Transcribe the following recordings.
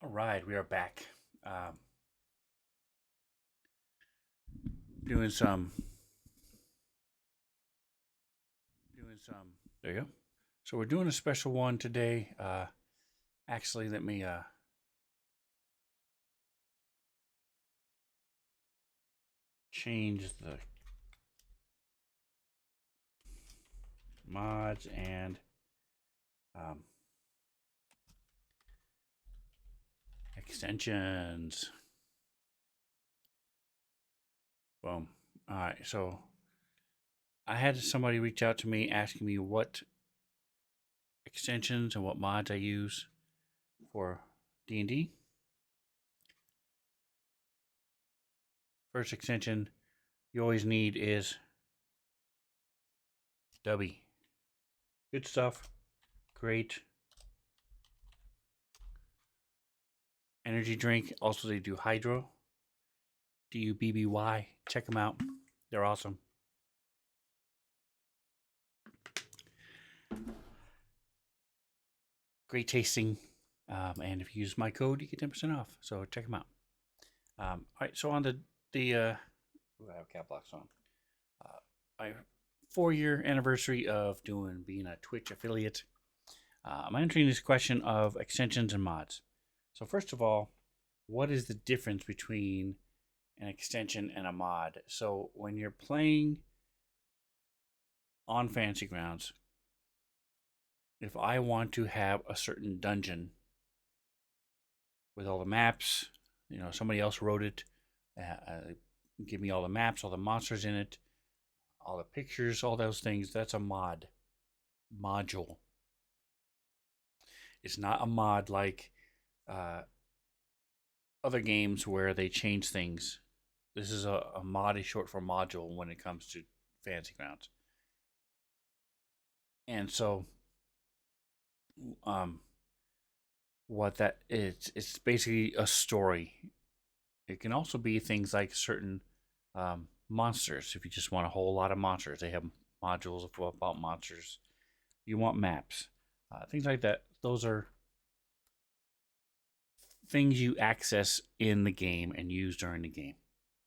All right, we are back. Um, doing some. There you go. So we're doing a special one today. Actually, let me change the mods and um, extensions. Boom. All right. So I had somebody reach out to me asking me what extensions and what mods I use for D&D. First extension you always need is Dubby. Good stuff. Great energy drink. Also, they do hydro. Dubby. Check them out. They're awesome. Great tasting. And if you use my code, you get 10% off. So check them out. All right. So on I have cap locks on. My 4-year anniversary of being a Twitch affiliate. I'm answering this question of extensions and mods. So first of all, what is the difference between an extension and a mod? So when you're playing on Fantasy Grounds, if I want to have a certain dungeon with all the maps, somebody else wrote it, give me all the maps, all the monsters in it, all the pictures, all those things, that's a module. It's not a mod like other games where they change things. This is a mod is short for module when it comes to Fantasy Grounds. And so what that is, it's basically a story. It can also be things like certain monsters. If you just want a whole lot of monsters, they have modules about monsters. You want maps, things like that. Those are things you access in the game and use during the game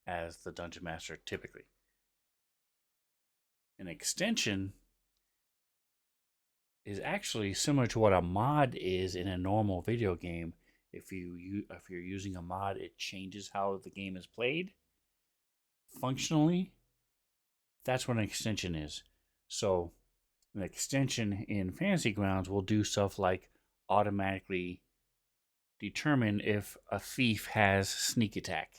as the dungeon master typically. An extension is actually similar to what a mod is in a normal video game. If you're using a mod, it changes how the game is played functionally. That's what an extension is. So an extension in Fantasy Grounds will do stuff like automatically determine if a thief has sneak attack,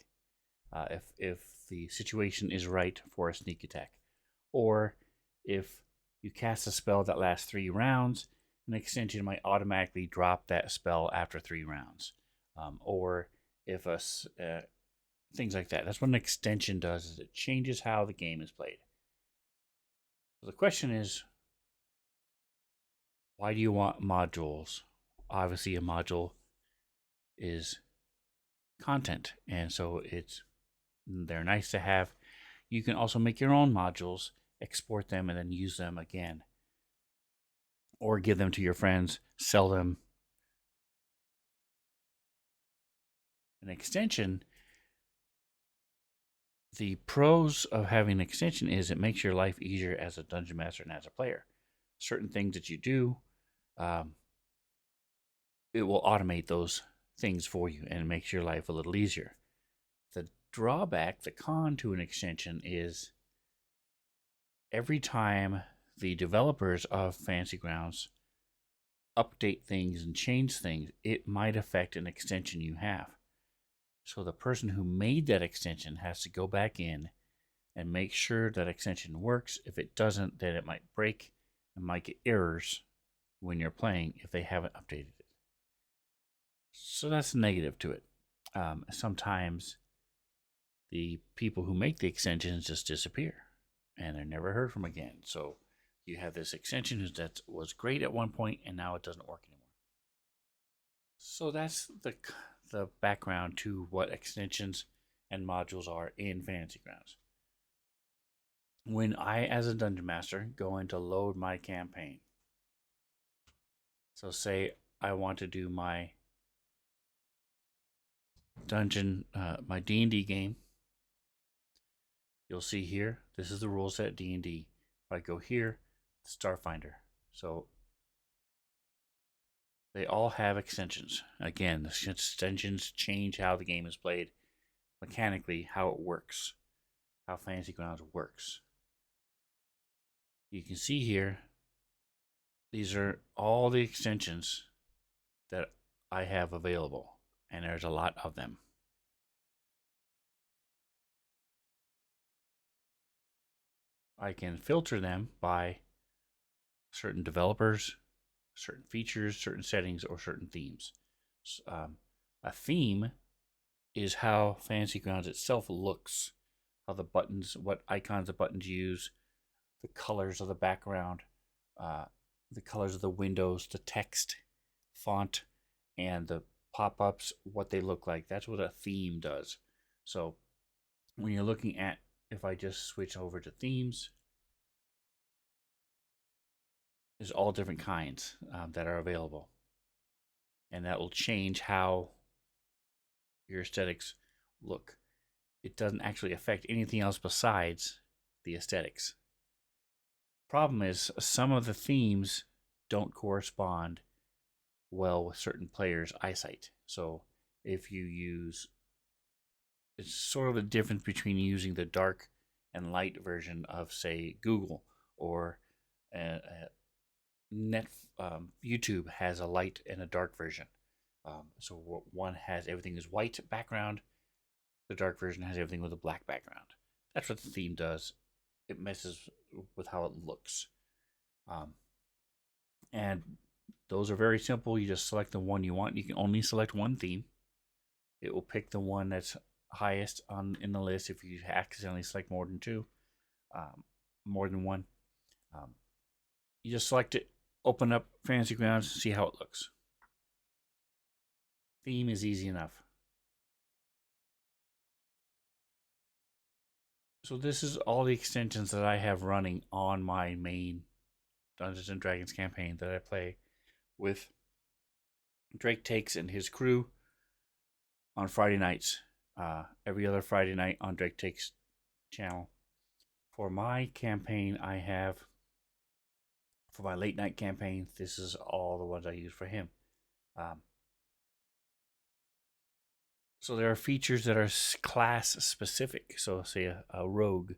if the situation is right for a sneak attack, or if you cast a spell that lasts 3 rounds, an extension might automatically drop that spell after 3 rounds, or if things like that. That's what an extension does. Is it changes how the game is played. So the question is, why do you want modules? Obviously, a module is content, and so they're nice to have. You can also make your own modules, export them, and then use them again, or give them to your friends, sell them. An extension, the pros of having an extension is it makes your life easier as a dungeon master and as a player. Certain things that you do, it will automate those things for you and makes your life a little easier. The drawback, the con to an extension is every time the developers of Fantasy Grounds update things and change things, it might affect an extension you have. So the person who made that extension has to go back in and make sure that extension works. If it doesn't, then it might break and might get errors when you're playing if they haven't updated it. So that's the negative to it. Sometimes the people who make the extensions just disappear and they're never heard from again. So you have this extension that was great at one point and now it doesn't work anymore. So that's the background to what extensions and modules are in Fantasy Grounds. When I, as a dungeon master, go in to load my campaign, so say I want to do my my D&D game, you'll see here, this is the rule set D&D. If I go here, Starfinder. So they all have extensions. Again, the extensions change how the game is played, mechanically, how it works, how Fantasy Grounds works. You can see here, these are all the extensions that I have available, and there's a lot of them. I can filter them by certain developers, certain features, certain settings, or certain themes. A theme is how Fantasy Grounds itself looks, how the buttons, what icons the buttons use, the colors of the background, the colors of the windows, the text, font, and the pop-ups, what they look like. That's what a theme does. So when you're looking at, if I just switch over to themes, there's all different kinds that are available. And that will change how your aesthetics look. It doesn't actually affect anything else besides the aesthetics. Problem is, some of the themes don't correspond well with certain players' eyesight. So if you use, it's sort of the difference between using the dark and light version of, say, Google, or YouTube has a light and a dark version. So one has everything is white background, the dark version has everything with a black background. That's what the theme does. It messes with how it looks. And those are very simple. You just select the one you want. You can only select one theme. It will pick the one that's highest in the list if you accidentally select more than two, more than one. You just select it, open up Fantasy Grounds, see how it looks. Theme is easy enough. So this is all the extensions that I have running on my main Dungeons and Dragons campaign that I play with Drake Takes and his crew on Friday nights. Every other Friday night on Drake Takes channel. For my campaign, I have, for my late night campaign, this is all the ones I use for him. So there are features that are class specific. So say a rogue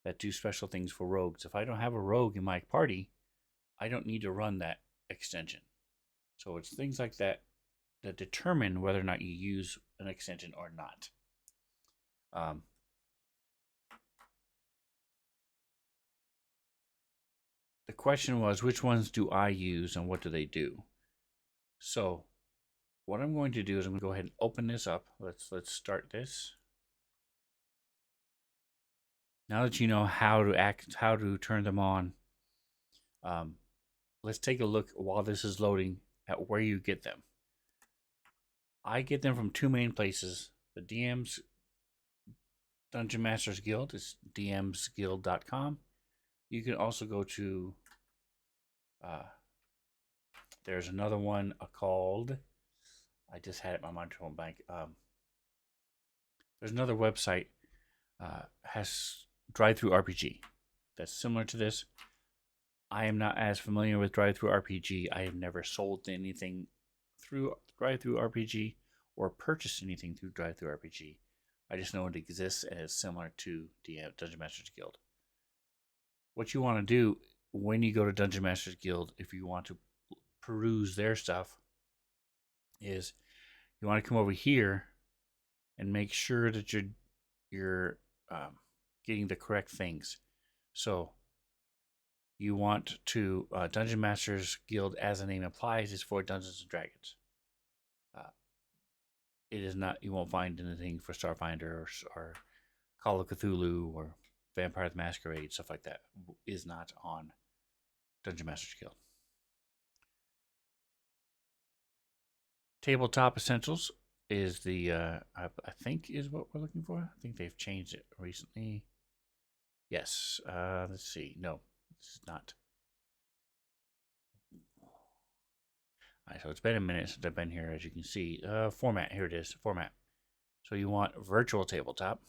that do special things for rogues. If I don't have a rogue in my party, I don't need to run that extension. So it's things like that that determine whether or not you use an extension or not. The question was, which ones do I use and what do they do? So what I'm going to do is I'm going to go ahead and open this up. Let's start this. Now that you know how to turn them on, let's take a look while this is loading at where you get them. I get them from two main places. The DM's Dungeon Masters Guild is dmsguild.com. You can also go to, there's another one called, I just had it in my microphone bank. There's another website, has DriveThruRPG that's similar to this. I am not as familiar with DriveThruRPG. I have never sold anything through DriveThruRPG or purchased anything through DriveThruRPG. I just know it exists and it's similar to the Dungeon Masters Guild. What you want to do when you go to Dungeon Masters Guild, if you want to peruse their stuff, is you want to come over here and make sure that you're getting the correct things. So you want to Dungeon Masters Guild, as the name implies, is for Dungeons and Dragons. It is not. You won't find anything for Starfinder or Call of Cthulhu or Vampire the Masquerade, stuff like that. Is not on Dungeon Masters Guild. Tabletop Essentials is the I think is what we're looking for. I think they've changed it recently. Yes. Let's see. No, this is not. All right, so it's been a minute since I've been here, as you can see. Format. Here it is. Format. So you want virtual tabletop.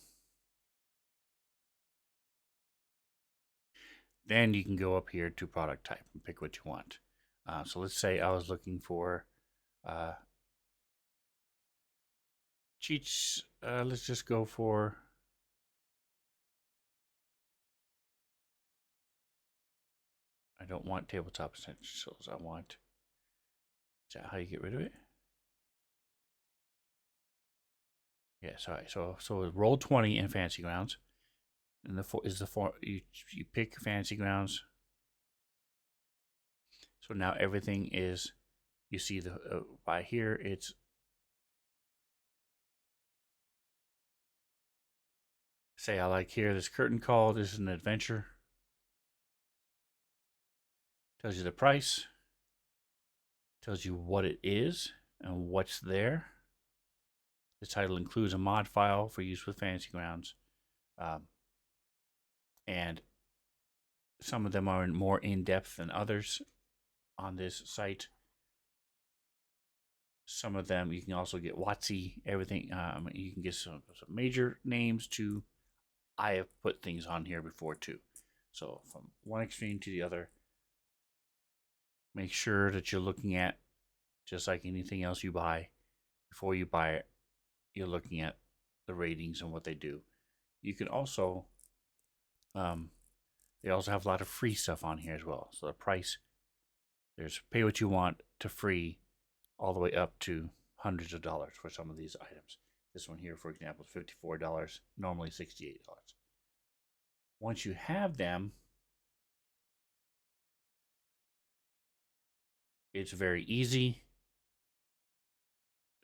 Then you can go up here to product type and pick what you want. So let's say I was looking for cheats. Let's just go for I don't want tabletop essentials. I want. Is that how you get rid of it? Yeah. Sorry. So roll 20 in Fantasy Grounds, and you pick Fantasy Grounds. So now everything is. You see the by here it's. Say I like here this curtain call. This is an adventure. Tells you the price. Tells you what it is and what's there. The title includes a mod file for use with Fantasy Grounds. And some of them are more in-depth than others on this site. Some of them you can also get WotC, everything. You can get some major names too. I have put things on here before too. So from one extreme to the other, make sure that you're looking at, just like anything else you buy, before you buy it, you're looking at the ratings and what they do. You can also, they also have a lot of free stuff on here as well. So the price, there's pay what you want to free, all the way up to hundreds of dollars for some of these items. This one here, for example, is $54, normally $68. Once you have them, it's very easy.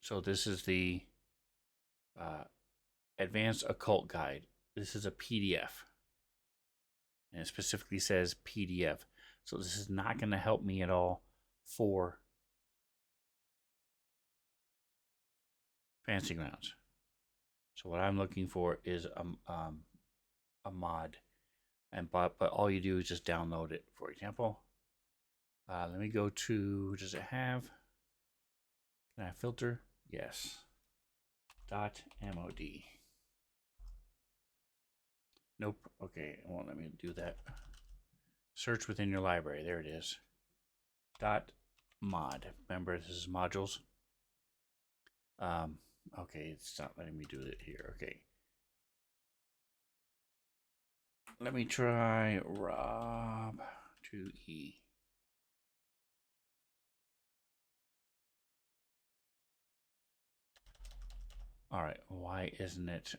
So this is the Advanced Occult Guide. This is a PDF. And it specifically says PDF. So this is not going to help me at all for Fantasy Grounds. So what I'm looking for is a mod. But all you do is just download it. For example, let me go to, does it have, can I filter? Yes. .mod. Nope. Okay, it won't let me do that. Search within your library. There it is. .mod. Remember, this is modules. Okay, it's not letting me do it here. Okay. Let me try Rob 2E. All right, why isn't it?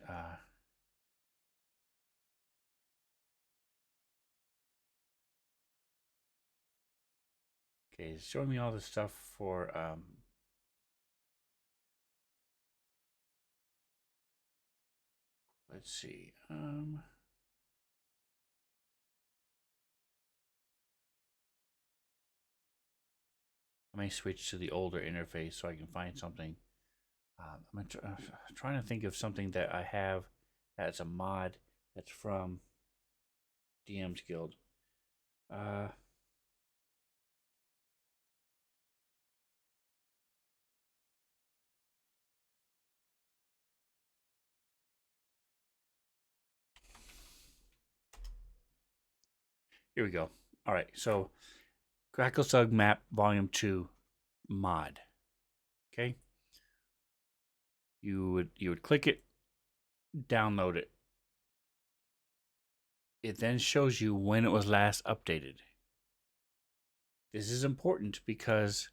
Okay, it's showing me all the stuff for let's see. I may switch to the older interface so I can find something. I'm trying to think of something that I have that's a mod that's from DM's Guild. Here we go. All right, so Gracklestugh Map Volume 2 mod. Okay. You would click it, download it. It then shows you when it was last updated. This is important because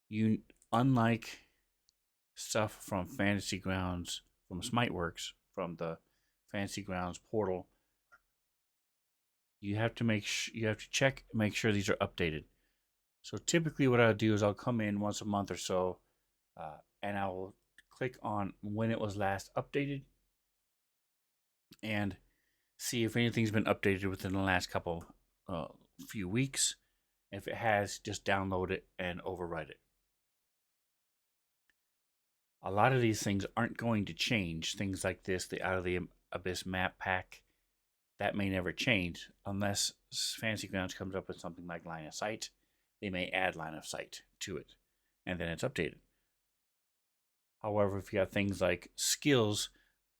you, unlike stuff from Fantasy Grounds, from Smiteworks, from the Fantasy Grounds portal, you have to check, make sure these are updated. So typically, what I'll do is I'll come in once a month or so, and I will click on when it was last updated, and see if anything's been updated within the last couple few weeks. If it has, just download it and overwrite it. A lot of these things aren't going to change. Things like this, the Out of the Abyss map pack, that may never change unless Fantasy Grounds comes up with something like Line of Sight. They may add Line of Sight to it, and then it's updated. However, if you have things like skills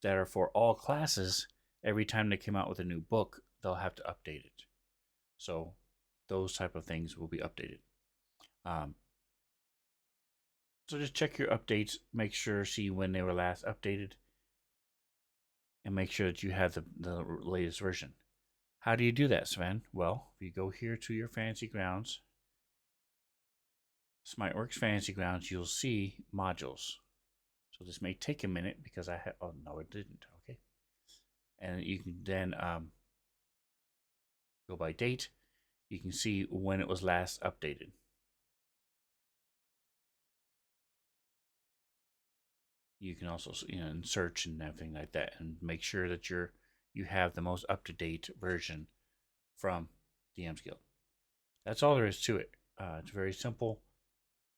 that are for all classes, every time they come out with a new book, they'll have to update it. So those type of things will be updated. Um, so just check your updates, make sure, see when they were last updated, and make sure that you have the latest version. How do you do that, Sven? Well, if you go here to your Fantasy Grounds, SmiteWorks Fantasy Grounds, you'll see modules. So this may take a minute because I have, oh no, it didn't. Okay. And you can then go by date. You can see when it was last updated. You can also, search and everything like that, and make sure that you have the most up-to-date version from DM's Guild. That's all there is to it. It's very simple.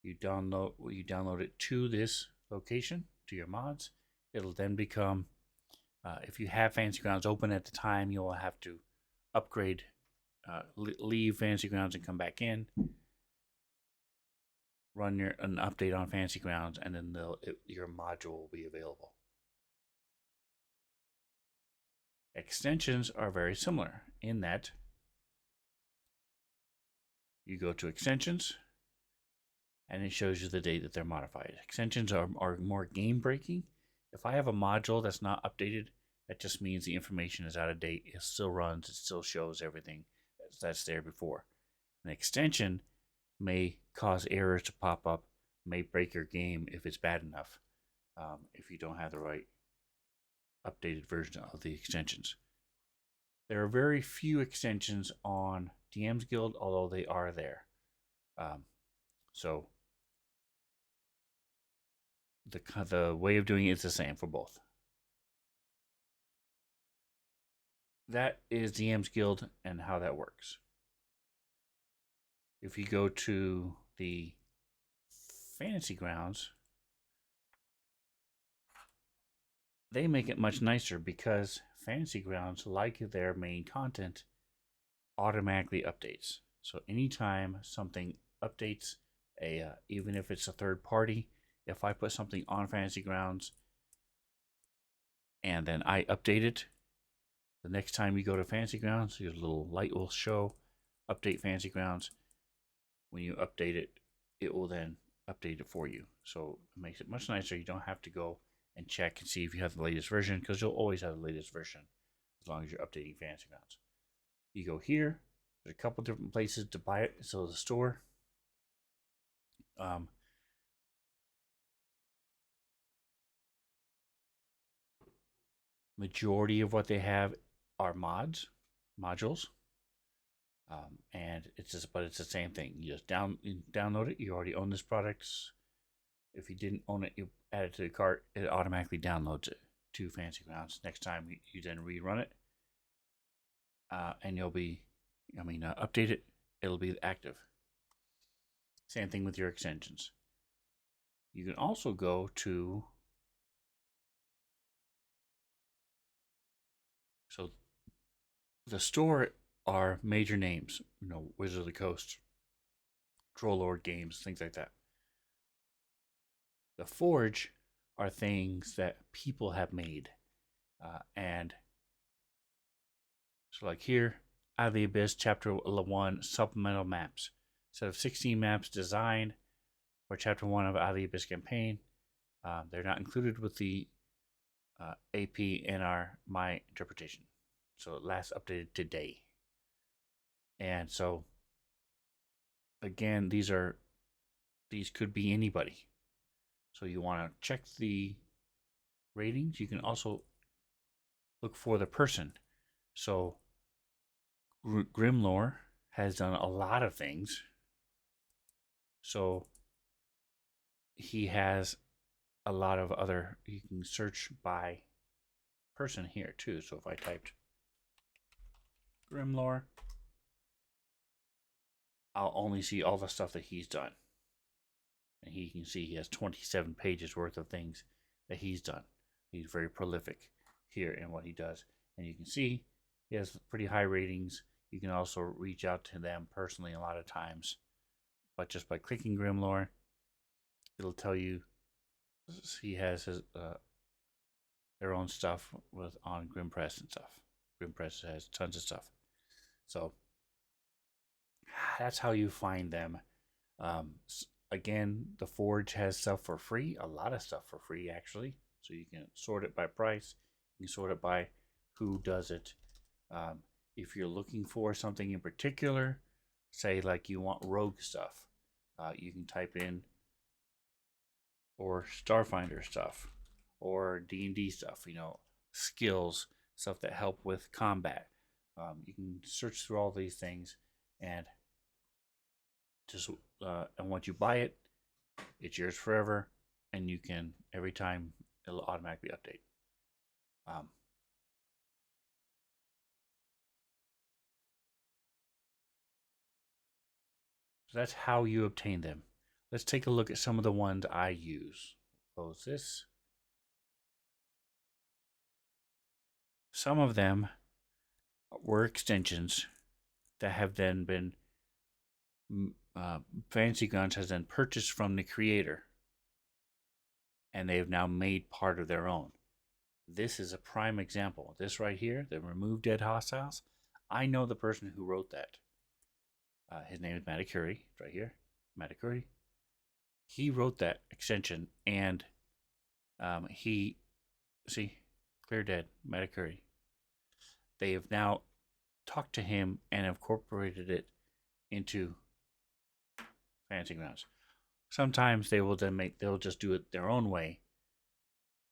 You download it to this location, to your mods. It'll then become, if you have Fantasy Grounds open at the time, you'll have to upgrade, leave Fantasy Grounds and come back in, run an update on Fantasy Grounds, and then your module will be available. Extensions are very similar in that you go to extensions, and it shows you the date that they're modified. Extensions are more game breaking. If I have a module that's not updated, that just means the information is out of date. It still runs, it still shows everything that's there before. An extension may cause errors to pop up, may break your game if it's bad enough, if you don't have the right updated version of the extensions. There are very few extensions on DM's Guild, although they are there. So the way of doing it is the same for both. That is DM's Guild and how that works. If you go to the Fantasy Grounds, they make it much nicer because Fantasy Grounds, like their main content, automatically updates. So anytime something updates, even if it's a third party, if I put something on Fantasy Grounds and then I update it, the next time you go to Fantasy Grounds, your little light will show, update Fantasy Grounds. When you update it, it will then update it for you. So it makes it much nicer. You don't have to go and check and see if you have the latest version, because you'll always have the latest version as long as you're updating Fantasy Grounds. You go here. There's a couple different places to buy it. So the store. Majority of what they have are modules. And it's the same thing. You just download it. You already own this product. If you didn't own it, you add it to the cart. It automatically downloads it to Fantasy Grounds. Next time you then rerun it, and you'll be, update it. It'll be active. Same thing with your extensions. You can also go to, so the store are major names, Wizards of the Coast, Troll Lord Games, things like that. The Forge are things that people have made. And so like here, Out of the Abyss, Chapter 1, Supplemental Maps. Set of 16 maps designed for Chapter 1 of Out of the Abyss campaign. They're not included with the AP in my interpretation. So it last updated today. And so, again, these could be anybody. So you want to check the ratings. You can also look for the person. So Grimlore has done a lot of things. So he has a lot of other, you can search by person here too. So if I typed Grimlore, I'll only see all the stuff that he's done. And you can see he has 27 pages worth of things that he's done. He's very prolific here in what he does. And you can see he has pretty high ratings. You can also reach out to them personally a lot of times. But just by clicking Grimlore, it'll tell you he has his their own stuff with on GrimPress and stuff. GrimPress has tons of stuff. So that's how you find them. Um, Again, the Forge has stuff for free, a lot of stuff for free actually. So you can sort it by price, you can sort it by who does it. If you're looking for something in particular, say like you want rogue stuff, you can type in or Starfinder stuff or D&D stuff, skills, stuff that help with combat. You can search through all these things and just and once you buy it, it's yours forever, and you can every time it'll automatically update. Um, so that's how you obtain them. Let's take a look at some of the ones I use. Close this. Some of them were extensions that have then been Fantasy Grounds has then purchased from the creator, and they've now made part of their own. This is a prime example. This right here, the Remove Dead Hostiles, I know the person who wrote that. His name is Matakuri, right here. Matakuri. He wrote that extension, and Clear Dead, Matakuri. They have now talked to him and incorporated it into Fantasy Grounds. Sometimes they'll just do it their own way,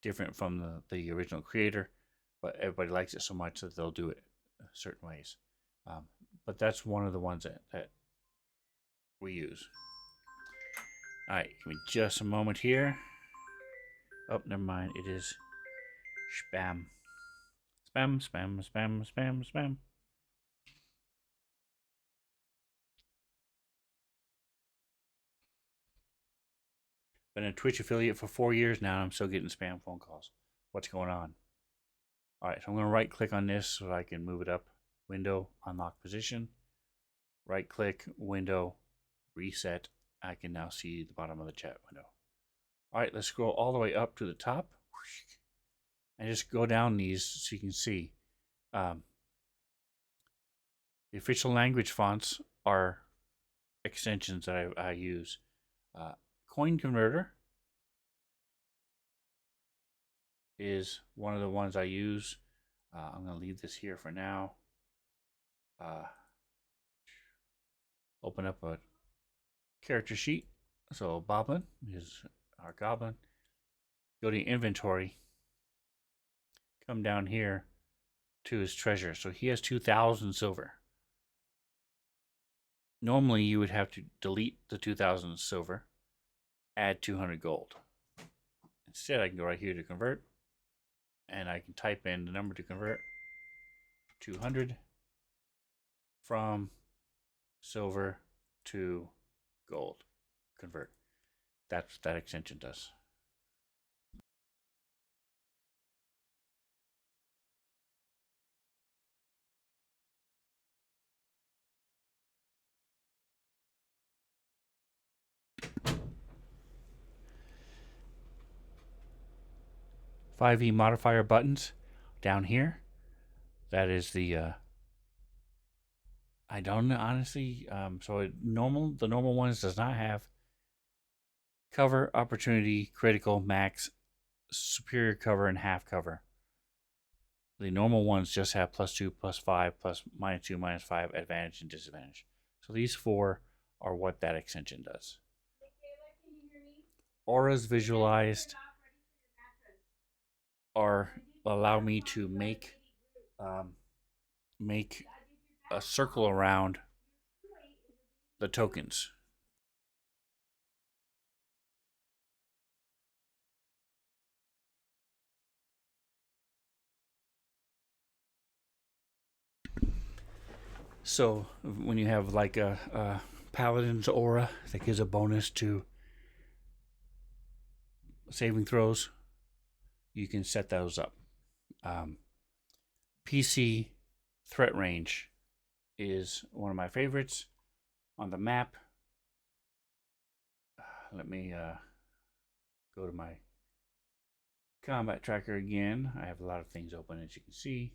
different from the original creator, but everybody likes it so much that they'll do it certain ways. But that's one of the ones that we use. All right, give me just a moment here. Oh, never mind. It is spam. Spam, spam, spam, spam, spam. Been a Twitch affiliate for 4 years now, and I'm still getting spam phone calls. What's going on? All right, so I'm going to right click on this so I can move it up. Window, unlock position. Right click, window, reset. I can now see the bottom of the chat window. All right, let's scroll all the way up to the top and just go down these so you can see. The official language fonts are extensions that I use. Coin Converter is one of the ones I use. I'm going to leave this here for now. Open up a character sheet. So Boblin is our goblin. Go to inventory. Come down here to his treasure. So he has 2,000 silver. Normally you would have to delete the 2,000 silver, add 200 gold. Instead, I can go right here to convert, and I can type in the number to convert, 200 from silver to gold. Convert. That's what that extension does. .5e modifier buttons down here. That is the I don't know, honestly. The normal ones does not have cover, opportunity, critical, max, superior cover, and half cover. The normal ones just have +2, +5, plus -2, -5, advantage, and disadvantage. So these 4 are what that extension does. Auras visualized allow me to make a circle around the tokens. So when you have like a paladin's aura that gives a bonus to saving throws, you can set those up. PC threat range is one of my favorites. On the map, let me go to my Combat tracker again. I have a lot of things open, as you can see.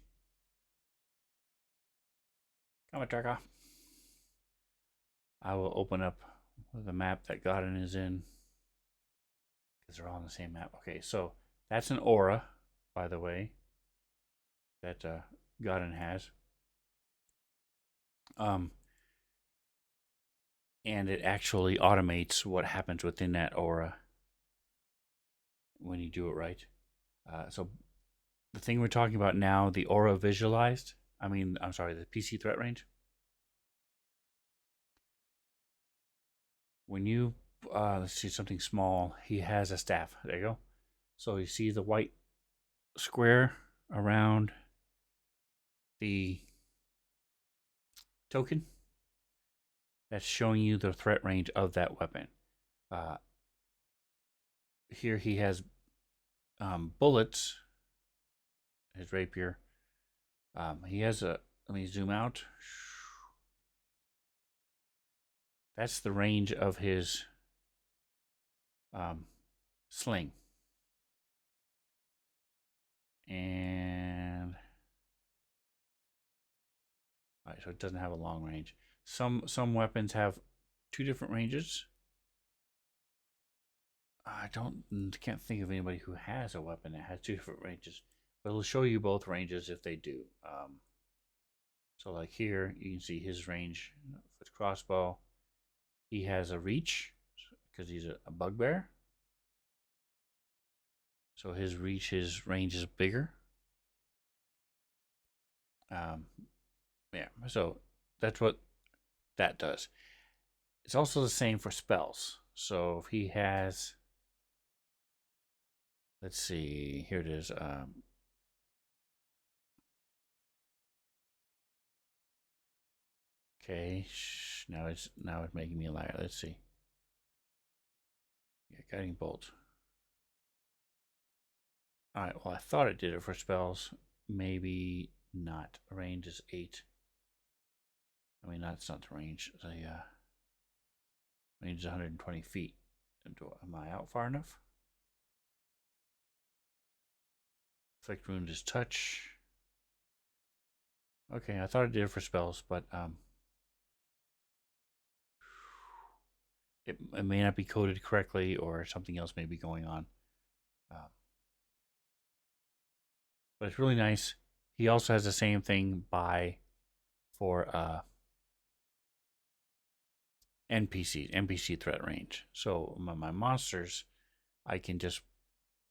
Combat tracker. I will open up the map that Godin is in, because they're all on the same map. Okay, so that's an aura, by the way, that Godin has. And it actually automates what happens within that aura when you do it right. So the thing we're talking about now, the aura visualized, the PC threat range. When you, let's see, something small, he has a staff. There you go. So you see the white square around the token? That's showing you the threat range of that weapon. Here he has bullets. His rapier. He has a. Let me zoom out. That's the range of his sling. And all right, so it doesn't have a long range. Some weapons have two different ranges. I can't think of anybody who has a weapon that has two different ranges, but it'll show you both ranges if they do. So like here, you can see his range with crossbow. He has a reach because he's a bugbear. So his range is bigger. Yeah, so that's what that does. It's also the same for spells. So if he has, let's see, here it is. Okay, now it's making me a liar. Let's see. Yeah, guiding bolt. All right. Well, I thought it did it for spells. Maybe not. Range is 8. I mean, that's not the range. The range is 120 feet. Am I out far enough? Inflict wound is touch. Okay, I thought it did it for spells, but it may not be coded correctly, or something else may be going on. But it's really nice. He also has the same thing for NPC threat range. So my monsters, I can just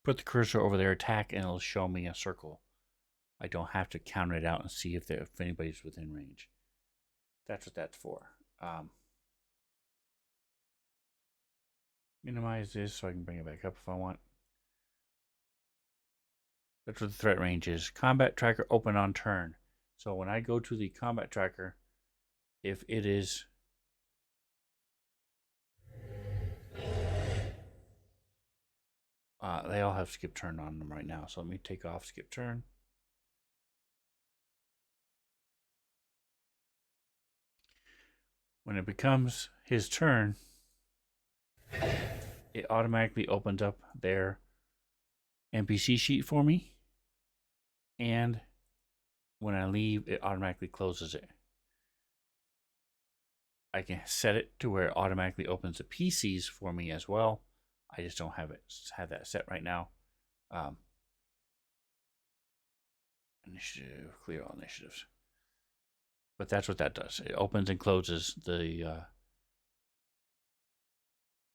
put the cursor over their attack and it'll show me a circle. I don't have to count it out and see if anybody's within range. That's what that's for. Minimize this so I can bring it back up if I want. That's what the threat range is. Combat tracker open on turn. So when I go to the combat tracker, if it is they all have skip turn on them right now. So let me take off skip turn. When it becomes his turn, it automatically opens up their NPC sheet for me. And when I leave, it automatically closes it. I can set it to where it automatically opens the PCs for me as well. I just don't have that set right now. Initiative, clear all initiatives. But that's what that does. It opens and closes the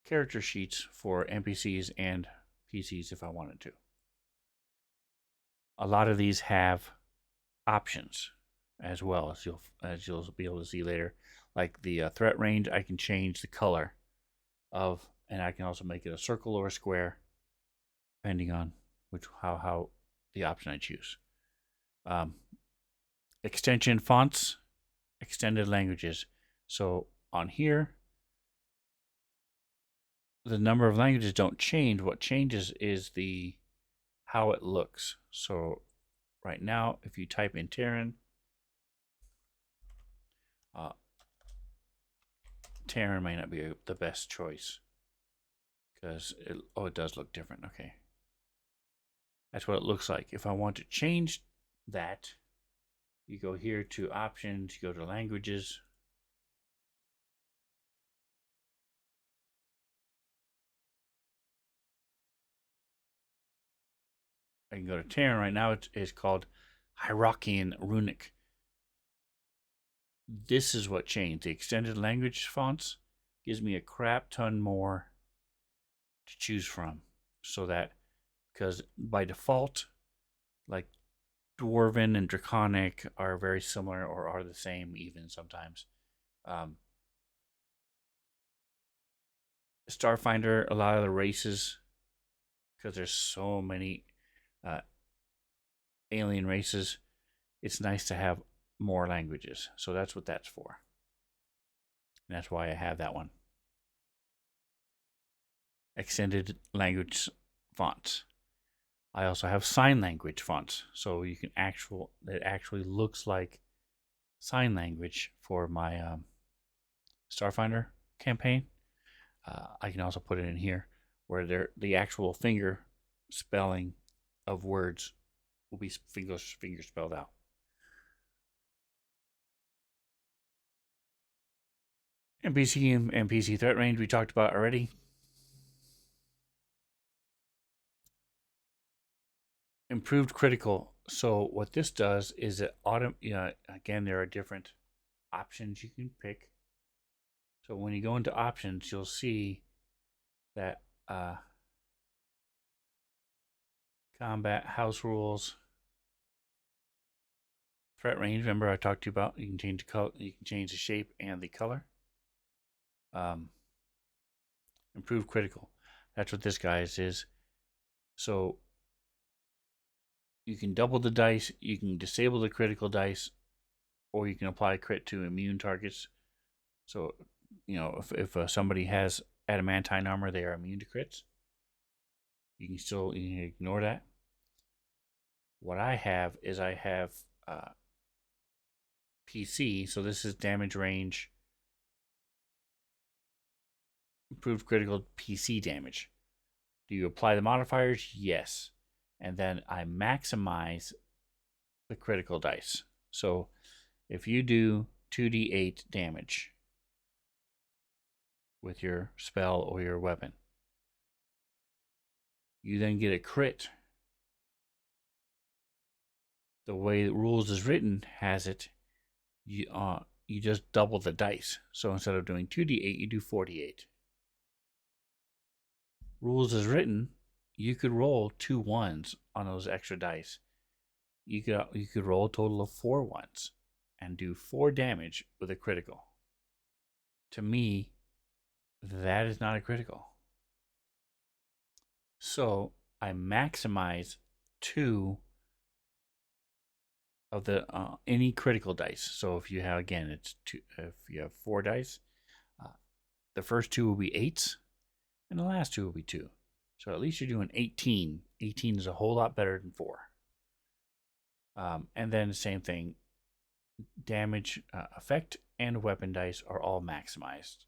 character sheets for NPCs and PCs if I wanted to. A lot of these have options as well, as you'll be able to see later. Like the threat range, I can change the color of, and I can also make it a circle or a square, depending on how the option I choose. Extension fonts, extended languages. So on here, the number of languages don't change. What changes is how it looks. So right now, if you type in Terran, Terran may not be the best choice because it does look different. Okay. That's what it looks like. If I want to change that, you go here to options, you go to languages. I can go to Terran. Right now it's called Hierarchian Runic. This is what changed. The extended language fonts gives me a crap ton more to choose from. So that, because by default, like Dwarven and Draconic are very similar or are the same even sometimes. Starfinder, a lot of the races, because there's so many alien races, it's nice to have more languages. So that's what that's for. And that's why I have that one. Extended language fonts. I also have sign language fonts, so you can it actually looks like sign language for my Starfinder campaign. I can also put it in here where the actual finger spelling of words will be finger spelled out. NPC and NPC threat range we talked about already. Improved critical. So what this does is it again, there are different options you can pick. So when you go into options, you'll see that combat, house rules, threat range. Remember I talked to you about. You can change the color, you can change the shape and the color. Improved critical. That's what this guy's is. So you can double the dice, you can disable the critical dice, or you can apply crit to immune targets. So, if somebody has adamantine armor, they are immune to crits. You can ignore that. What I have is PC, so this is damage range, improved critical PC damage. Do you apply the modifiers? Yes. And then I maximize the critical dice. So if you do 2d8 damage with your spell or your weapon, you then get a crit. The way the rules is written has it, you just double the dice. So instead of doing 2d8, you do 4d8. Rules is written, you could roll 2 1s on those extra dice. You could roll a total of 4 1s and do 4 damage with a critical. To me, that is not a critical. So I maximize 2 of the any critical dice. So if you have, again, it's 2. If you have 4 dice, the first 2 will be 8s, and the last 2 will be 2. So at least you're doing 18. 18 is a whole lot better than 4. And then the same thing, damage effect and weapon dice are all maximized.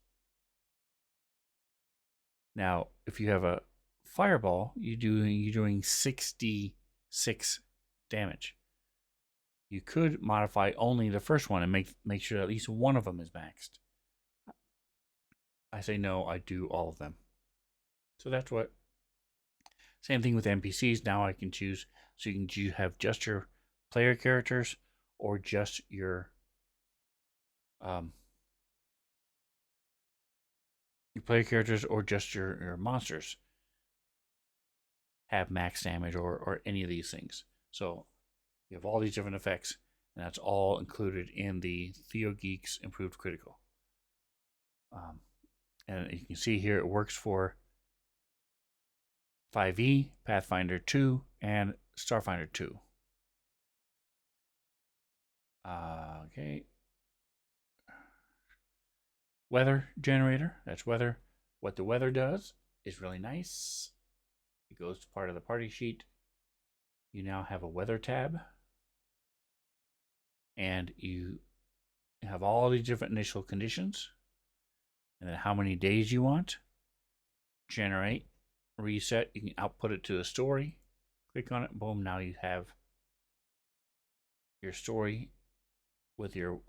Now, if you have a fireball, you're doing 66 damage. You could modify only the first one and make sure at least one of them is maxed. I say no, I do all of them. So that's what. Same thing with NPCs. Now I can choose. So you can have just your player characters or just your player characters or just your monsters have max damage or any of these things. So you have all these different effects, and that's all included in the TheoGeeks Improved Critical. And you can see here it works for 5e, Pathfinder 2, and Starfinder 2. Okay. Weather generator. That's weather. What the weather does is really nice. It goes to part of the party sheet. You now have a weather tab. And you have all these different initial conditions. And then how many days you want. Generate. Reset. You can output it to a story. Click on it. Boom. Now you have your story with your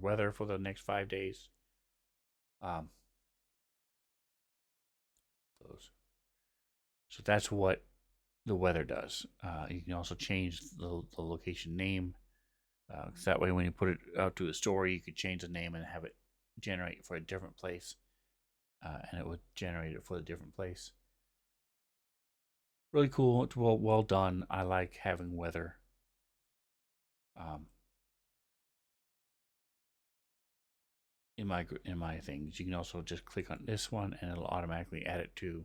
weather for the next 5 days. Um, those. So that's what the weather does. You can also change the location name. So that way, when you put it out to a story, you could change the name and have it generate for a different place, and it would generate it for a different place. Really cool. It's well done. I like having weather. Um, in my things, you can also just click on this one, and it'll automatically add it to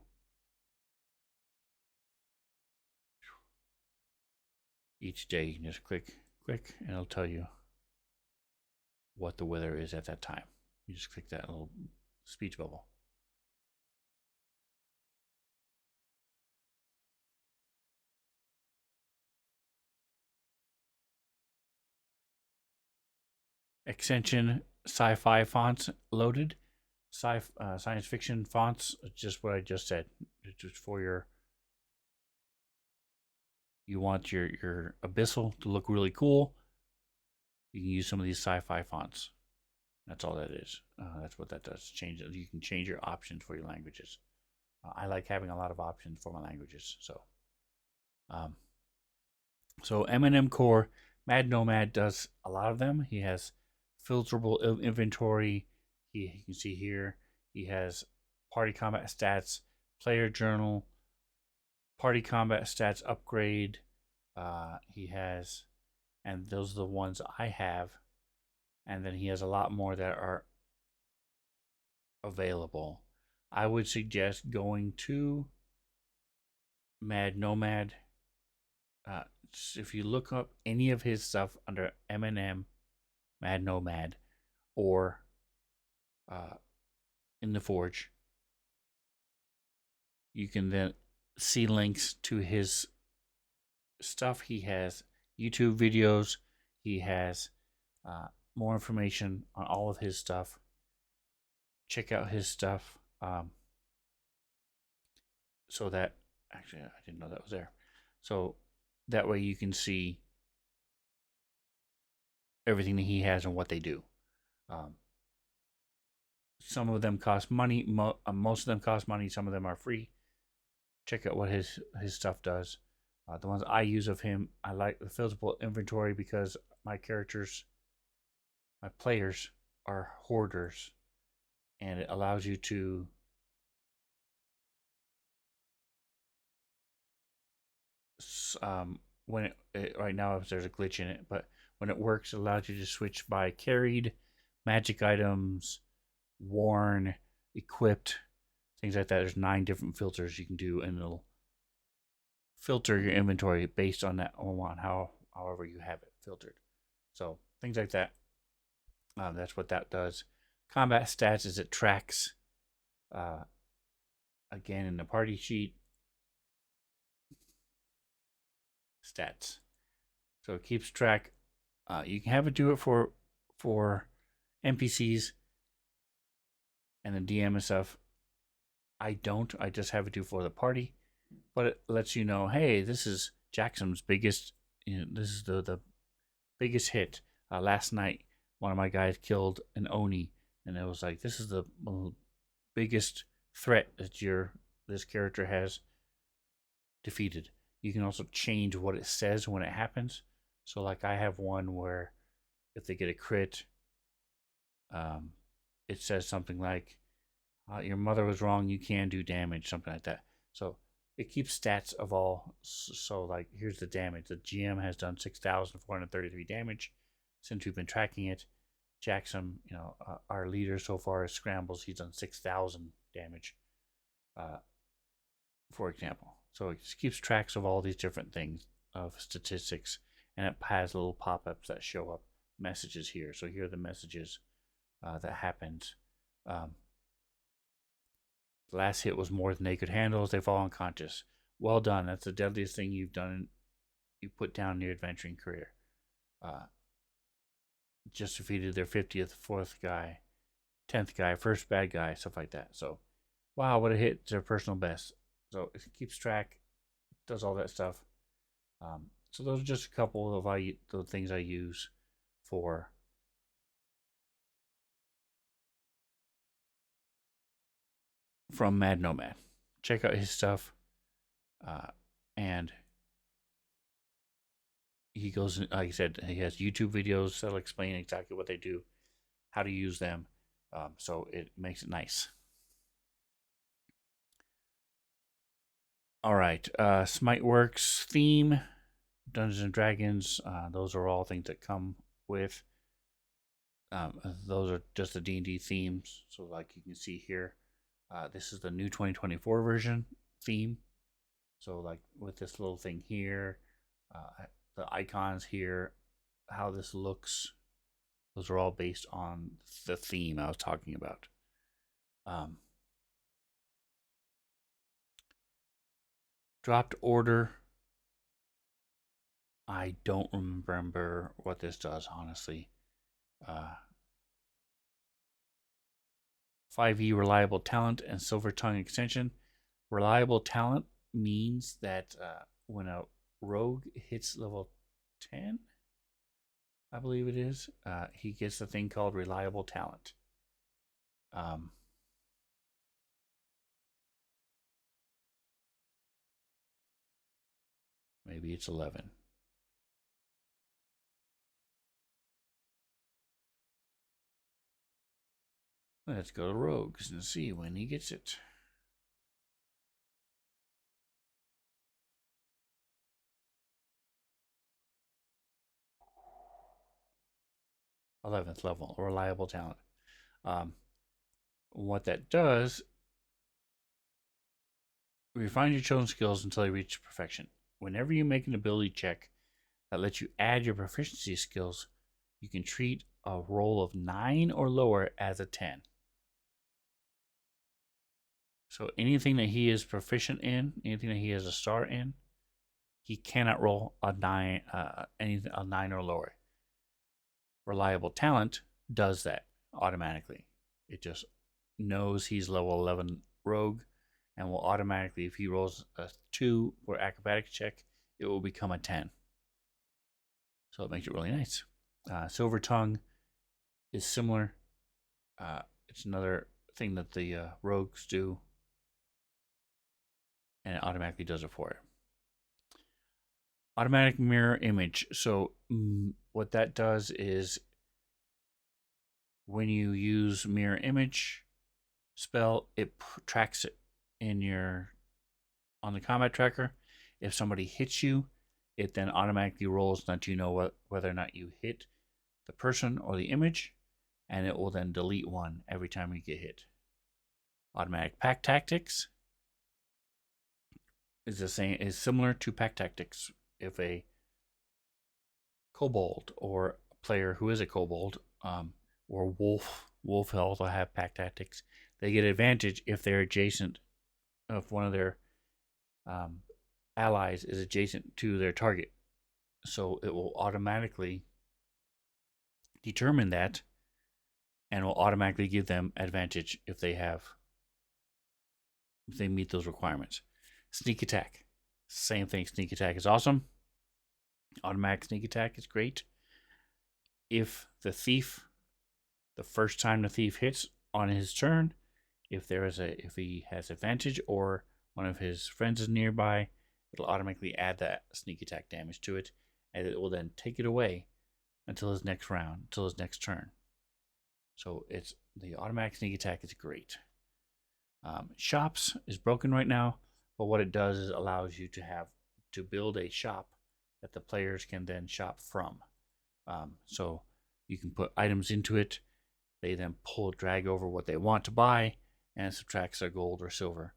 each day. You can just click, and it'll tell you what the weather is at that time. You just click that little speech bubble. Extension sci-fi fonts loaded. Science fiction fonts, just what I just said. It's just for you want your abyssal to look really cool. You can use some of these sci-fi fonts. That's all that is. That's what that does. Change it. You can change your options for your languages. I like having a lot of options for my languages. Um, so M&M Core, Mad Nomad does a lot of them. He has filterable inventory. You can see here he has party combat stats, player journal, party combat stats upgrade. He has, and those are the ones I have. And then he has a lot more that are available. I would suggest going to Mad Nomad. If you look up any of his stuff under M&M, Mad Nomad, or in the Forge, you can then see links to his stuff. He has YouTube videos. He has more information on all of his stuff. Check out his stuff. So that actually I didn't know that was there. So that way you can see everything that he has and what they do. Some of them cost money. Most of them cost money. Some of them are free. Check out what his stuff does. The ones I use of him, I like the filterable inventory because my players are hoarders, and it allows you to when right now there's a glitch in it, but when it works, it allows you to switch by carried, magic items, worn, equipped, things like that. There's 9 different filters you can do, and it'll filter your inventory based on that, on however you have it filtered. So things like that. That's what that does. Combat stats is it tracks. Again, in the party sheet, stats. So it keeps track. You can have it do it for NPCs and the DM and stuff. I don't. I just have it do for the party, but it lets you know, hey, this is Jackson's biggest. This is the biggest hit. Last night, one of my guys killed an Oni, and it was like, this is the biggest threat that this character has defeated. You can also change what it says when it happens. So like I have one where if they get a crit, it says something like, your mother was wrong, you can do damage, something like that. So it keeps stats of all. So like here's the damage. The GM has done 6,433 damage since we've been tracking it. Jackson, our leader so far is Scrambles. He's done 6,000 damage, for example. So it just keeps tracks of all these different things of statistics, and it has little pop-ups that show up messages here. So here are the messages that happened. The last hit was more than they could handle as they fall unconscious. Well done. That's the deadliest thing you've done. You put down in your adventuring career. Just defeated their 50th, 4th guy, 10th guy, first bad guy, stuff like that. So, wow, what a hit. It's their personal best. So it keeps track. does all that stuff. So those are just a couple of the things I use for from Mad Nomad. Check out his stuff, and he goes, like I said, he has YouTube videos that'll explain exactly what they do, how to use them. So it makes it nice. All right, Smiteworks theme, Dungeons and Dragons. Those are all things that come with. Those are just the D&D themes. So like you can see here, this is the new 2024 version theme. So like with this little thing here, the icons here, how this looks, those are all based on the theme I was talking about. Dropped order. I don't remember what this does, honestly. 5e reliable talent and silver tongue extension. Reliable talent means that when a rogue hits level 10, I believe it is, he gets a thing called reliable talent. Maybe it's 11. Let's go to rogues and see when he gets it. 11th level, reliable talent. What that does, refine your chosen skills until they reach perfection. Whenever you make an ability check that lets you add your proficiency skills, you can treat a roll of 9 or lower as a 10. So anything that he is proficient in, anything that he has a star in, he cannot roll a 9, a 9 or lower. Reliable talent does that automatically. It just knows he's level 11 rogue and will automatically, if he rolls a 2 for acrobatics check, it will become a 10. So it makes it really nice. Silver Tongue is similar. It's another thing that the rogues do, and it automatically does it for it. Automatic mirror image. So what that does is when you use mirror image spell, it tracks it in your on the combat tracker. If somebody hits you, it then automatically rolls to let you know whether or not you hit the person or the image, and it will then delete one every time you get hit. Automatic pack tactics is similar to pack tactics. If a kobold or a player who is a kobold or wolf also have pack tactics, they get advantage if they're adjacent, if one of their allies is adjacent to their target. So it will automatically determine that and will automatically give them advantage if they meet those requirements. Sneak attack. Same thing. Sneak attack is awesome. Automatic sneak attack is great. If the thief, the first time the thief hits on his turn, if he has advantage or one of his friends is nearby, it'll automatically add that sneak attack damage to it, and it will then take it away until his next round, until his next turn. So it's the automatic sneak attack is great. Shops is broken right now, but what it does is allows you to build a shop that the players can then shop from. So you can put items into it. They then drag over what they want to buy, and it subtracts their gold or silver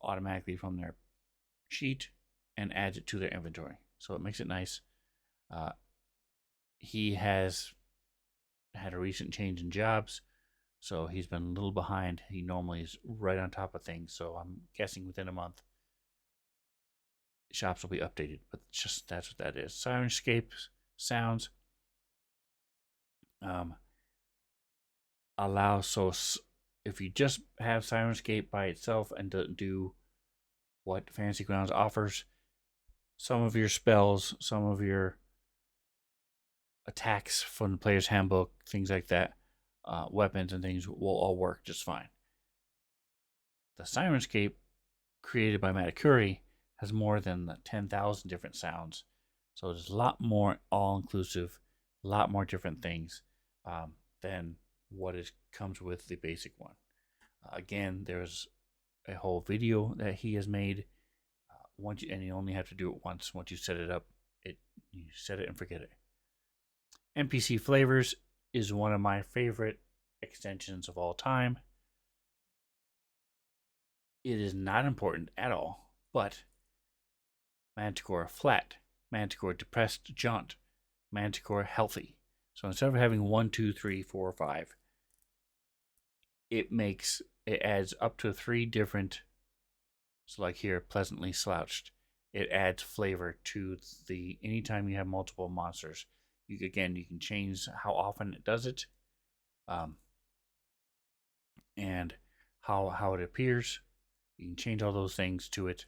automatically from their sheet and adds it to their inventory. So it makes it nice. He has had a recent change in jobs, so he's been a little behind. He normally is right on top of things, so I'm guessing within a month shops will be updated, but that's what that is. Sirenscape sounds allow, so if you just have Sirenscape by itself and do what Fantasy Grounds offers, some of your spells, some of your attacks from the player's handbook, things like that, weapons and things will all work just fine. The Syrinscape, created by Matakuri, has more than 10,000 different sounds. So there's a lot more all-inclusive, a lot more different things than what comes with the basic one. Again, there's a whole video that he has made. And you only have to do it once. Once you set it up, you set it and forget it. NPC Flavors is one of my favorite extensions of all time. It is not important at all, but Manticore Flat, Manticore Depressed Jaunt, Manticore Healthy. So instead of having 1, 2, 3, 4, 5, it adds up to 3 different. So like here, Pleasantly Slouched. It adds flavor to the anytime you have multiple monsters. You can change how often it does it, and how it appears. You can change all those things to it.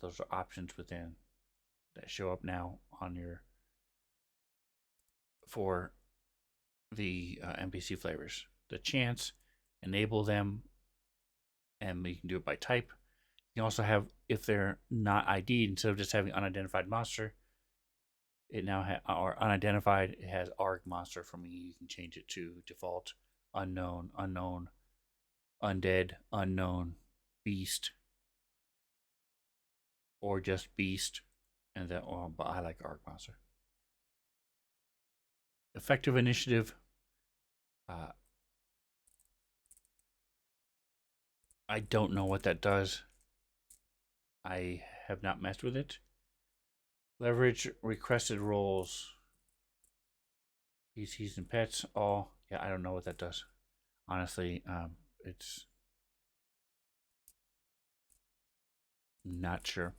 Those are options within that show up now on for the NPC flavors. The chance, enable them, and you can do it by type. You can also have, if they're not ID'd, instead of just having unidentified monster, it now or unidentified, it has ARG monster for me. You can change it to default, unknown, unknown, undead, unknown, beast, or just beast, and then but I like ARG monster. Effective initiative. I don't know what that does. I have not messed with it. Leverage requested roles. PCs and pets. All. Yeah, I don't know what that does. Honestly, it's not sure.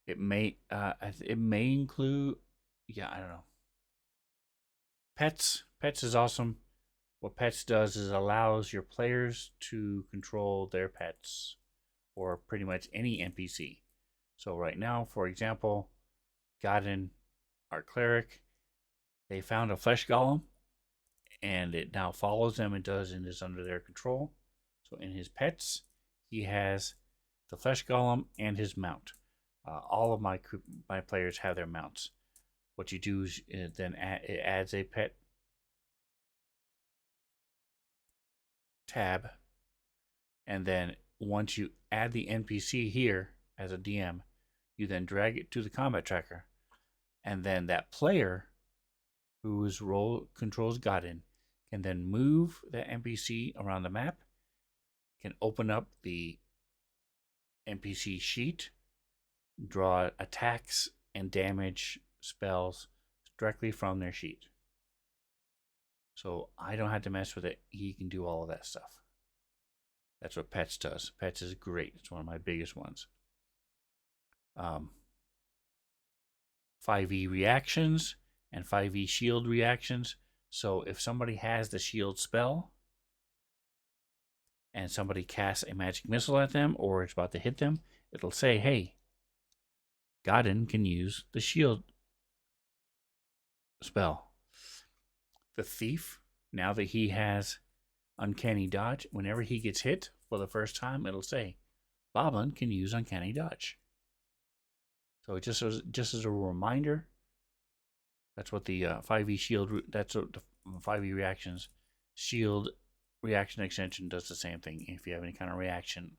It may include. Yeah, I don't know. Pets. Pets is awesome. What Pets does is allows your players to control their pets, or pretty much any NPC. So right now, for example, Godin, our cleric, they found a flesh golem, and it now follows them and is under their control. So in his pets, he has the flesh golem and his mount. All of my players have their mounts. What you do is then it adds a pet tab, and then once you add the NPC here as a DM, you then drag it to the combat tracker, and then that player whose role controls Godin can then move that NPC around the map, can open up the NPC sheet, draw attacks and damage spells directly from their sheet. So I don't have to mess with it. He can do all of that stuff. That's what Pets does. Pets is great. It's one of my biggest ones. 5e reactions and 5e shield reactions. So if somebody has the shield spell and somebody casts a magic missile at them or it's about to hit them, it'll say, hey, Godin can use the shield spell. The thief, now that he has uncanny dodge, whenever he gets hit for the first time, it'll say, Boblin can use uncanny dodge. So just as a reminder, that's what the 5e shield, that's what the 5e reactions shield reaction extension does the same thing. If you have any kind of reaction,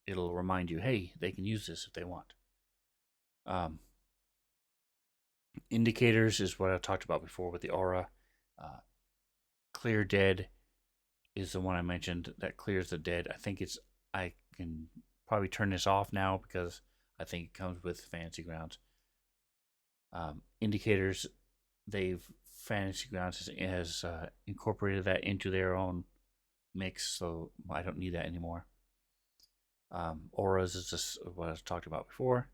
it'll remind you, hey, they can use this if they want. Indicators is what I talked about before with the aura. Clear Dead is the one I mentioned that clears the dead. I can probably turn this off now because I think it comes with Fantasy Grounds. Indicators, Fantasy Grounds has incorporated that into their own mix, so I don't need that anymore. Auras is just what I talked about before.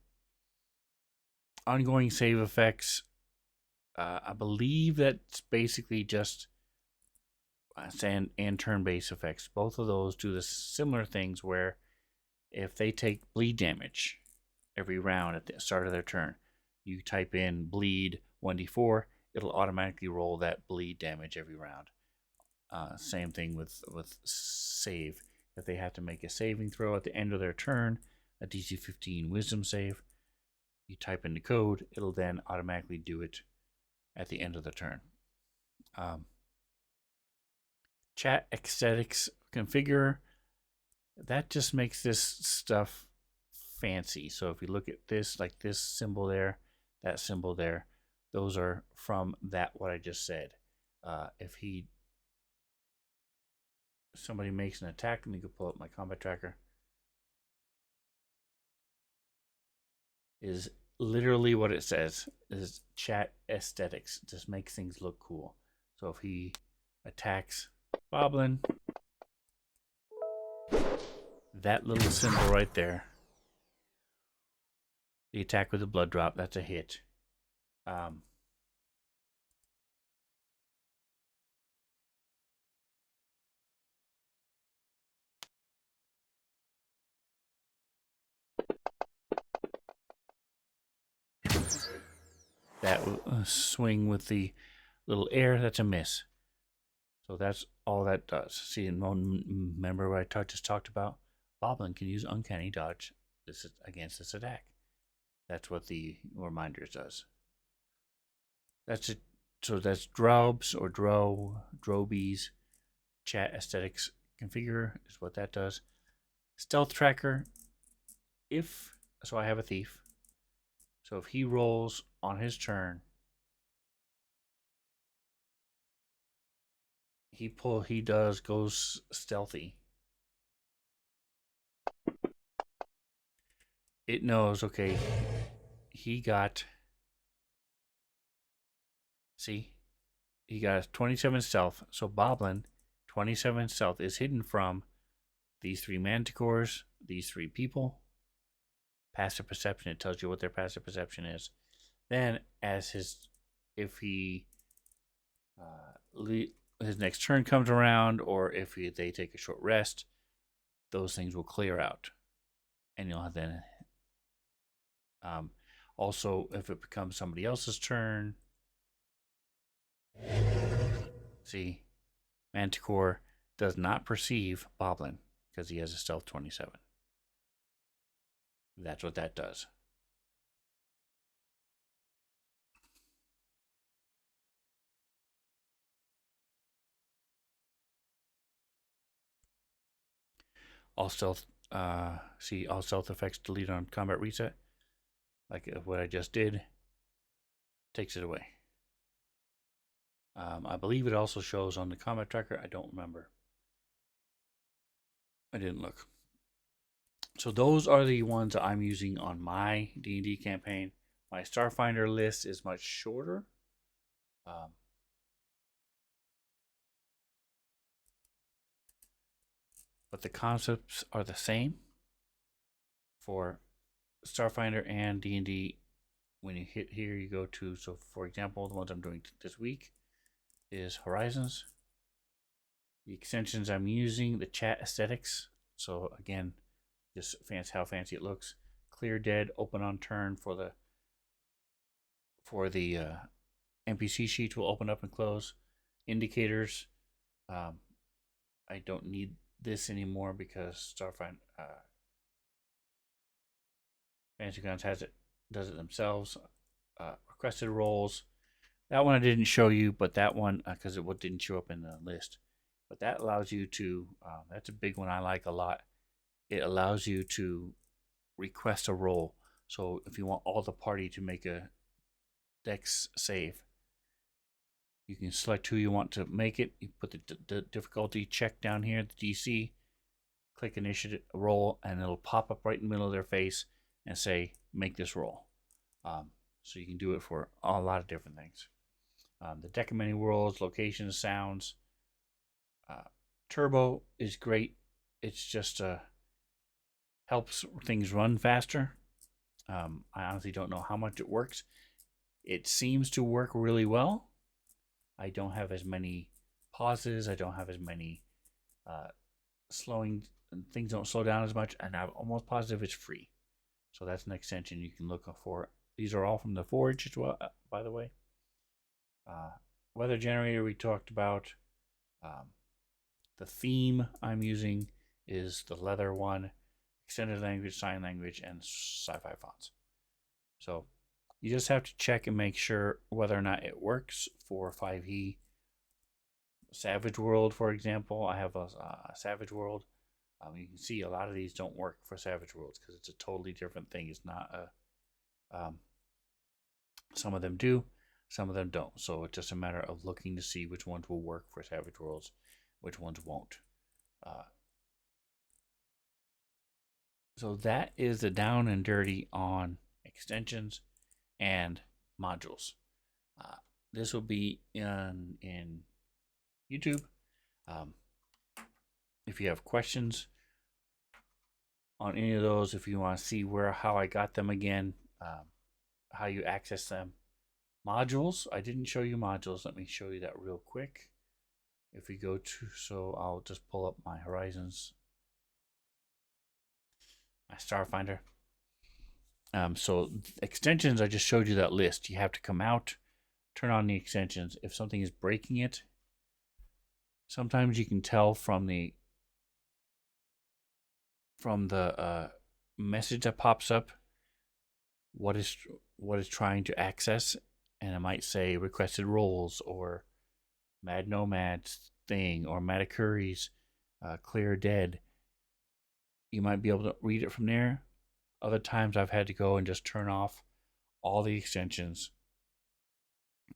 Ongoing save effects, I believe that's basically just and turn-based effects. Both of those do the similar things where if they take bleed damage, every round at the start of their turn. You type in bleed 1d4, it'll automatically roll that bleed damage every round. Same thing with save. If they have to make a saving throw at the end of their turn, a DC 15 wisdom save, you type in the code, it'll then automatically do it at the end of the turn. Chat aesthetics configure, that just makes this stuff fancy. So if you look at this, like this symbol there, that symbol there, those are from that what I just said. If somebody makes an attack, let me go pull up my combat tracker, is literally what it says, is chat aesthetics. Just makes things look cool. So if he attacks Boblin, that little symbol right there, the attack with the blood drop, that's a hit. That swing with the little air, that's a miss. So that's all that does. See, remember what I just talked about? Boblin can use uncanny dodge against this attack. That's what the reminders does. That's it. So that's Drobs or Drobies. Chat aesthetics configure is what that does. Stealth tracker. So I have a thief. So if he rolls on his turn, he goes stealthy. It knows, okay, he got 27 stealth. So Boblin, 27 stealth is hidden from these 3 manticores, these 3 people. Passive perception, it tells you what their passive perception is. Then if he his next turn comes around, or if they take a short rest, those things will clear out, and you'll then also, if it becomes somebody else's turn, see, Manticore does not perceive Boblin because he has a stealth 27. That's what that does. All stealth effects delete on combat reset, like what I just did, takes it away. I believe it also shows on the combat tracker. I don't remember. I didn't look. So those are the ones that I'm using on my D&D campaign. My Starfinder list is much shorter. But the concepts are the same for Starfinder and D&D. When you hit here, you go to, so for example, the ones I'm doing this week is Horizons. The extensions I'm using, the chat aesthetics. So again, just how fancy it looks. Clear dead, open on turn for the NPC sheet will open up and close. Indicators. I don't need this anymore because Starfinder Fantasy Grounds does it themselves. Requested roles. That one I didn't show you, but that one, because it didn't show up in the list. But that allows you to, that's a big one I like a lot. It allows you to request a roll. So if you want all the party to make a dex save, you can select who you want to make it. You put the difficulty check down here, the DC, click initiative roll, and it'll pop up right in the middle of their face and say, make this roll. So you can do it for a lot of different things. The deck of many worlds, locations, sounds. Turbo is great. It's just helps things run faster. I honestly don't know how much it works. It seems to work really well. I don't have as many pauses. I don't have as many slowing. Things don't slow down as much, and I'm almost positive it's free. So that's an extension you can look for. These are all from the Forge as well, by the way. Weather generator we talked about. The theme I'm using is the leather one, extended language, sign language, and sci-fi fonts. So you just have to check and make sure whether or not it works for 5e. Savage World, for example, I have a Savage World. You can see a lot of these don't work for Savage Worlds because it's a totally different thing. It's not a. Some of them do, some of them don't. So it's just a matter of looking to see which ones will work for Savage Worlds, which ones won't. So that is the down and dirty on extensions and modules. This will be in YouTube. If you have questions on any of those, if you want to see how I got them again, how you access them. Modules, I didn't show you modules. Let me show you that real quick. If we go to, so I'll just pull up my Horizons, my Starfinder. So extensions, I just showed you that list. You have to come out, turn on the extensions. If something is breaking it, sometimes you can tell from the message that pops up what is trying to access, and it might say requested roles or Mad Nomad's thing or Matakuri's Clear Dead. You might be able to read it from there. Other times I've had to go and just turn off all the extensions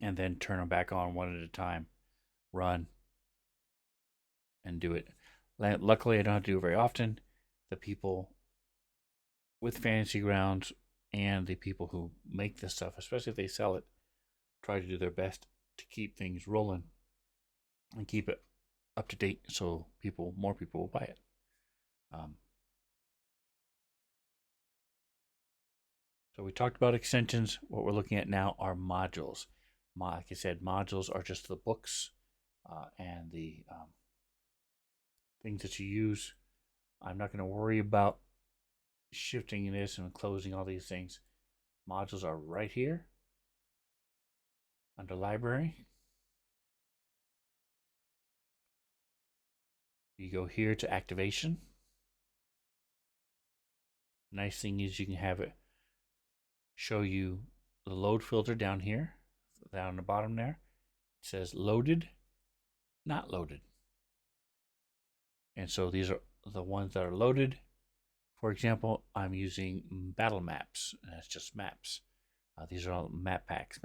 and then turn them back on one at a time, run, and do it. Luckily, I don't have to do it very often. The people with Fantasy Grounds and the people who make this stuff, especially if they sell it, try to do their best to keep things rolling and keep it up to date so more people will buy it. So we talked about extensions. What we're looking at now are modules. Like I said, modules are just the books and the things that you use. I'm not going to worry about shifting this and closing all these things. Modules are right here under library. You go here to activation. Nice thing is you can have it show you the load filter down here, down the bottom there. It says loaded, not loaded. And so these are the ones that are loaded. For example, I'm using battle maps. That's just maps. These are all map packs.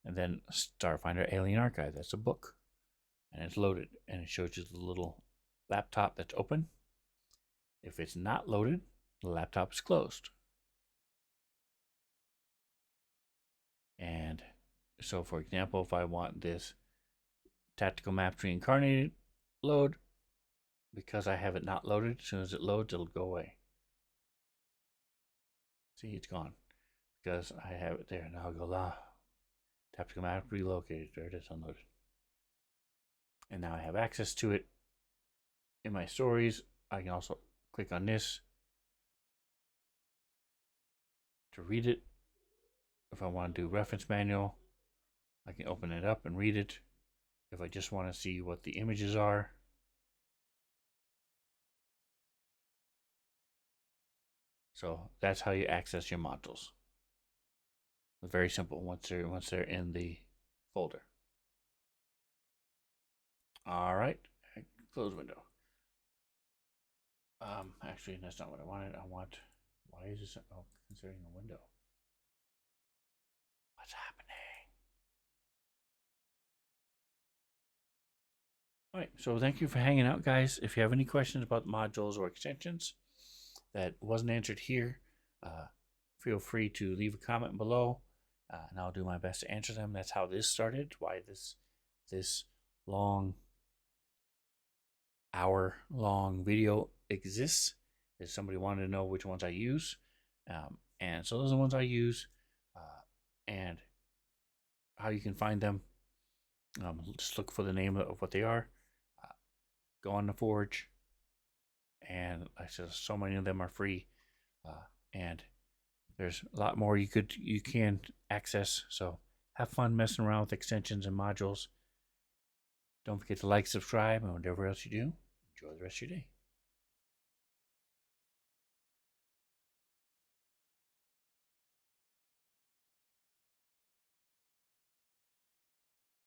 And then Starfinder Alien Archive. That's a book. And it's loaded. And it shows you the little laptop that's open. If it's not loaded, the laptop is closed. And so, for example, if I want this Tactical Maps Reincarnated load, because I have it not loaded, as soon as it loads, it'll go away. See, it's gone because I have it there. Now I'll go Tactical Map relocated. There it is, unloaded. And now I have access to it in my stories. I can also click on this to read it. If I want to do reference manual, I can open it up and read it. If I just want to see what the images are, so that's how you access your modules. It's very simple once they're in the folder. All right, close window. Actually, that's not what I wanted. Why is this considering a window? What's happening? All right, so thank you for hanging out, guys. If you have any questions about modules or extensions that wasn't answered here, feel free to leave a comment below, and I'll do my best to answer them. That's how this started. Why this long, hour-long video exists is somebody wanted to know which ones I use, and so those are the ones I use, and how you can find them. Just look for the name of what they are. Go on the Forge, and I said so many of them are free. and there's a lot more you can access. So have fun messing around with extensions and modules. Don't forget to like, subscribe, and whatever else you do, enjoy the rest of your day.